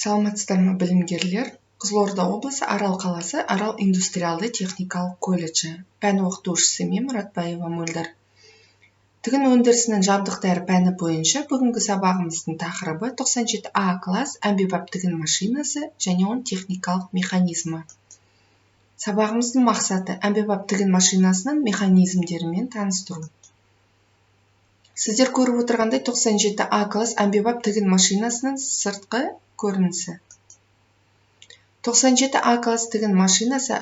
Саламатсыздар ма білімгерлер? Қызылорда облысы Арал қаласы Арал индустриалды техникалық колледжі. Пән оқытушысы мен Мұратбаева Мөлдір. Тігін өндірісінің жабдықтары пәні бойынша бүгінгі сабағымыздың тақырыбы 97А класс әмбебап тігін машинасы және оның техникалық механизмі. Сабағымыздың мақсаты әмбебап тігін машинасының механизмдерімен таныстыру. Сіздер көріп отырғандай 97А класс әмбебап тігін машинасының сыртқы көрінісі. 97А класс тігін машинасы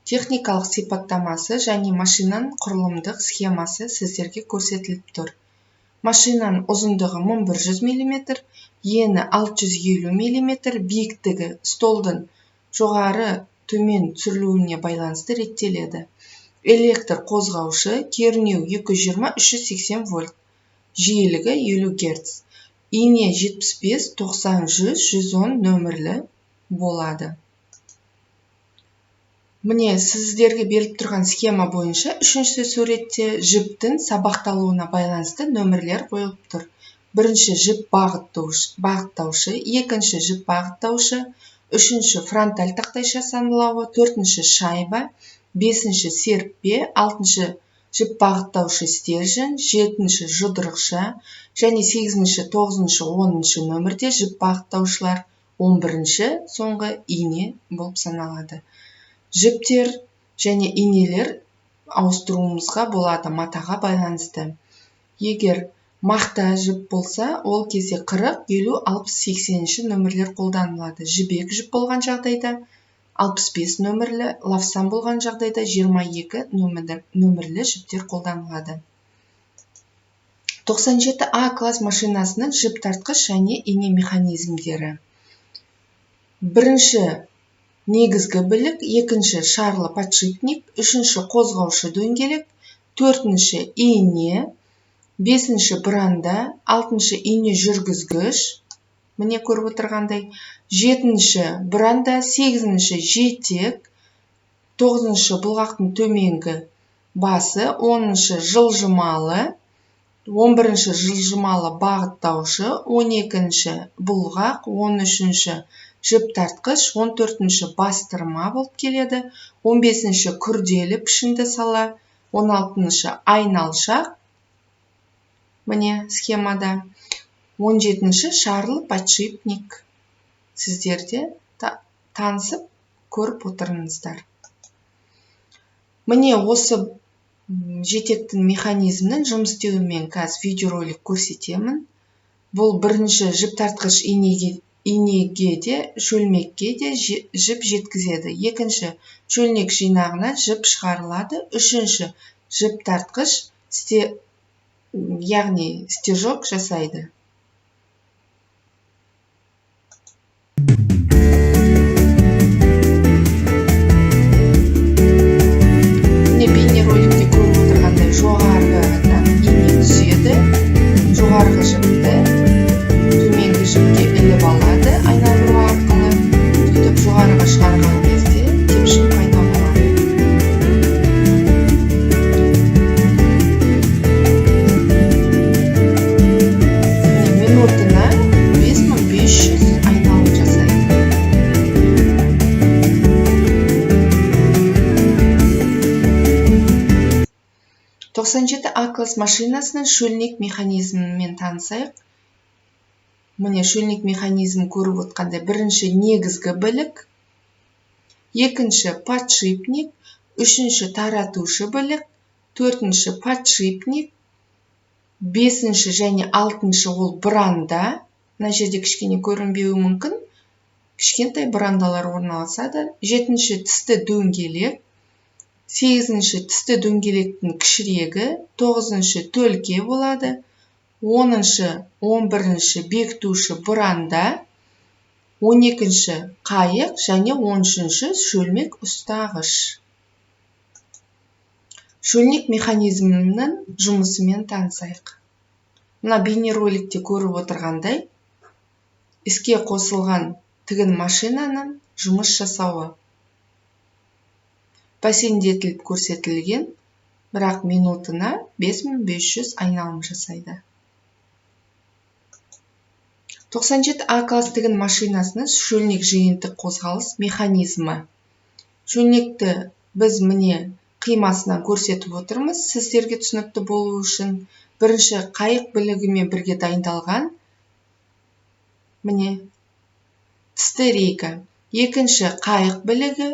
техникалық сипаттамасы және машинаның құрылымдық схемасы сіздерге көрсетіліп тұр. Машинаның ұзындығы 1100 мм, ені 650 мм, биіктігі столдың жоғары төмен түсірілуіне байланысты реттеледі. Электр қозғаушы, кернеу 220-380 вольт, жиілігі 50 Гц. Ине 75, 90, 100, 110 нөмірлі болады. Міне сіздерге беріліп тұрған схема бойынша үшінші суретте жіптің сабақталуына байланысты нөмірлер қойылып тұр. Бірінші жіп бағыттаушы, екінші жіп бағыттаушы, үшінші фронталь тақтайша саңылауы, төртінші шайба, бесінші серіппе, алтыншы жіп бағыттаушы стержень, жетінші жұдырықша және 8-ші, 9-ші, 10-ші нөмірде жіп бағыттаушылар, 11-ші соңғы ине болып саналады. Жіптер және инелер ауыстыруымызға болады матаға байланысты. Егер мақта жіп болса, ол кезде 40, 50, 60, 80-ші нөмірлер қолданылады. Жібек жіп болған жағдайда 65 нөмірлі, лавсан болған жағдайда 22 нөмірлі жіптер қолданылады. 97А класс машинасының жіп тартқыш және ине механизмдері. Бірінші негізгі білік, екінші шарлы подшипник, үшінші қозғаушы дөңгелек, төртінші ине, бесінші бұранда, алтыншы ине жүргізгіш, міне көріп отырғандай, жетінші бұранда, 8-ші жетек, 9-шы бұлғақтың төменгі басы, 10-шы жылжымалы, 11-ші жылжымалы бағыттаушы, 12-ші бұлғақ, 13-ші жіп тартқыш, 14-ші бастырма болып келеді, 15-ші күрделі пішінді сала, 16-ші айналшақ, міне схемада, 17-ші шарлы подшипник. Сіздерде танысып көріп отырыңыздар. Міне осы жетектің механизмінің жұмыс істеуімен қазір видеоролик көрсетемін. Бұл бірінші жіп тартқыш инеге де, шөлмекке де жіп жеткізеді. Екінші шөлмек жинағына жіп шығарылады. Үшінші жіп тартқыш, яғни стежок жасайды. Бейнероликте көріп отырғандай жоғарғыдан ине түседі, жоғарғы жіпті төменгі жіпке іліп алады айналдыру арқылы, сөйтіп жоғарыға шығарған кезде тепшін пайда болады. Минутына 5500 айналым жасайды. А класс машинасының шөлнек механизмімен танысайық. Міне шөлнек механизм көріп отқандай бірінші негізгі білік, екінші подшипник, үшінші таратушы білік, төртінші подшипник, бесінші және алтыншы ол бұранда. Мына жерде кішкене көрінбеуі мүмкін, кішкентай бұрандалар орналасады. Жетінші тісті дөңгелек, 8-ші тісті дөңгелектің кішірегі, 9-ші төлке болады, 10-ші, 11-ші бекітуші бұранда, 12-ші қайық және 13-ші шөлмек ұстағыш. Шөлнек механизмінің жұмысымен танысайық. Мына бейнероликте көріп отырғандай, іске қосылған тігін машинаның жұмыс жасауы. Бәсеңдетіліп көрсетілген, бірақ минутына 5500 айналым жасайды. 97А класс тігін машинасының шөлнек жиынтық қозғалыс механизмі. Шөлнекті біз міне қимасынан көрсетіп отырмыз, сіздерге түсінікті болу үшін. Бірінші қайық білігімен бірге дайындалған міне тісті рейка. Екінші қайық білігі,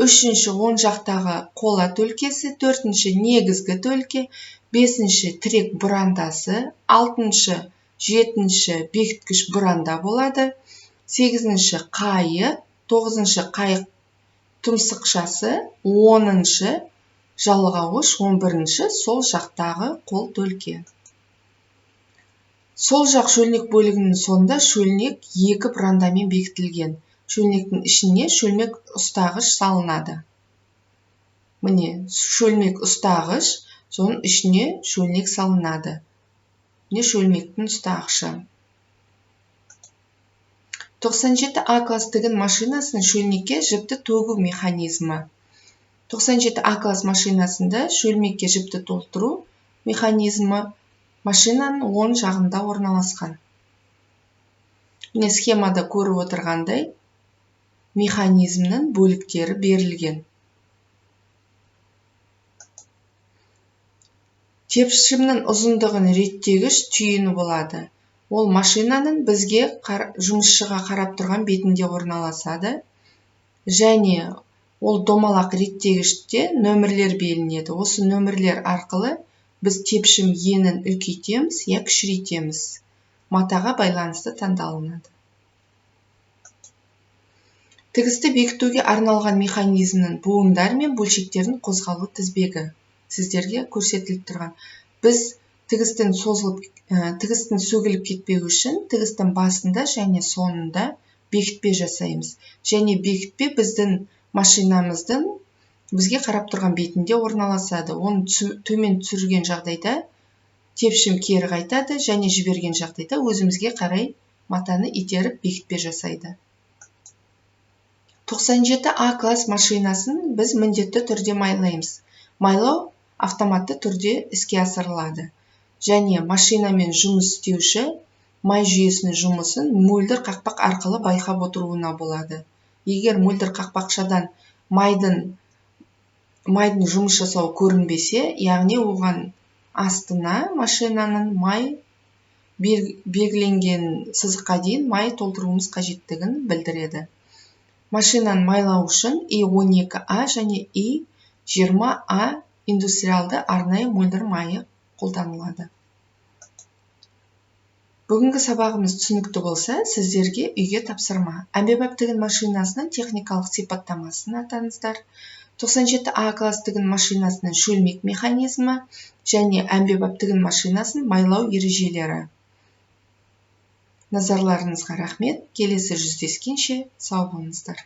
үшінші оң жақтағы қола төлкесі, төртінші негізгі төлке, бесінші тірек бұрандасы, алтыншы, жетінші бекіткіш бұранда болады, сегізінші қайық, тоғызыншы қайық тұмсықшасы, 10-шы жалғауыш, 11-ші сол жақтағы қол төлке. Сол жақ шөлнек бөлігінің сонда шөлнек екі бұрандамен бекітілген. Шөлнектің ішіне шөлмек ұстағыш салынады. Міне, шөлмек ұстағыш, соның ішіне шөлнек салынады. Міне шөлмектің ұстағышы. 97А класс тігін машинасының шөлнекке жіпті төгу механизмі. 97А класс машинасында шөлмекке жіпті толтыру механизмі машинаның оң жағында орналасқан. Міне схемада көріп отырғандай механизмнің бөліктері берілген. Тепшімнің ұзындығын реттегіш түйіні болады. Ол машинаның бізге жұмысшыға қарап тұрған бетінде орналасады. Және ол домалақ реттегіште нөмірлер белінеді. Осы нөмірлер арқылы біз тепшім енін үлкейтеміз, я кішірейтеміз. Матаға байланысты таңдалынады. Тігісті бекітуге арналған механизмнің буындар мен бөлшектердің қозғалу тізбегі сіздерге көрсетіліп тұрған. Біз тігістің сөгіліп кетпеу үшін тігістің басында және соңында бекітпе жасаймыз. Және бекітпе біздің машинамыздың бізге қарап тұрған бетінде орналасады. Оны төмен түсірген жағдайда тепшім кері қайтады және жіберген жағдайда өзімізге қарай матаны итеріп бекітпе жасайды. 97А класс машинасын біз міндетті түрде майлаймыз. Майлау автоматты түрде іске асырылады. Және машинамен жұмыс істеуші май жүйесінің жұмысын мөлдір қақпақ арқылы байқап отыруына болады. Егер мөлдір қақпақшадан майдың жұмыс жасауы көрінбесе, яғни оған астына машинаның май белгіленген сызыққа дейін май толтыруымыз қажеттігін білдіреді. Машинаны майлау үшін И12А және И20А индустриалды арнайы мөлдір майы қолданылады. Бүгінгі сабағымыз түсінікті болса, сіздерге үйге тапсырма. Әмбебап тігін машинасының техникалық сипаттамасын атаңыздар. 97А класс тігін машинасының шөлмек механизмі және әмбебап тігін машинасының майлау ережелері. Назарларыңызға рахмет. Келесі жүздескенше сау болыңыздар.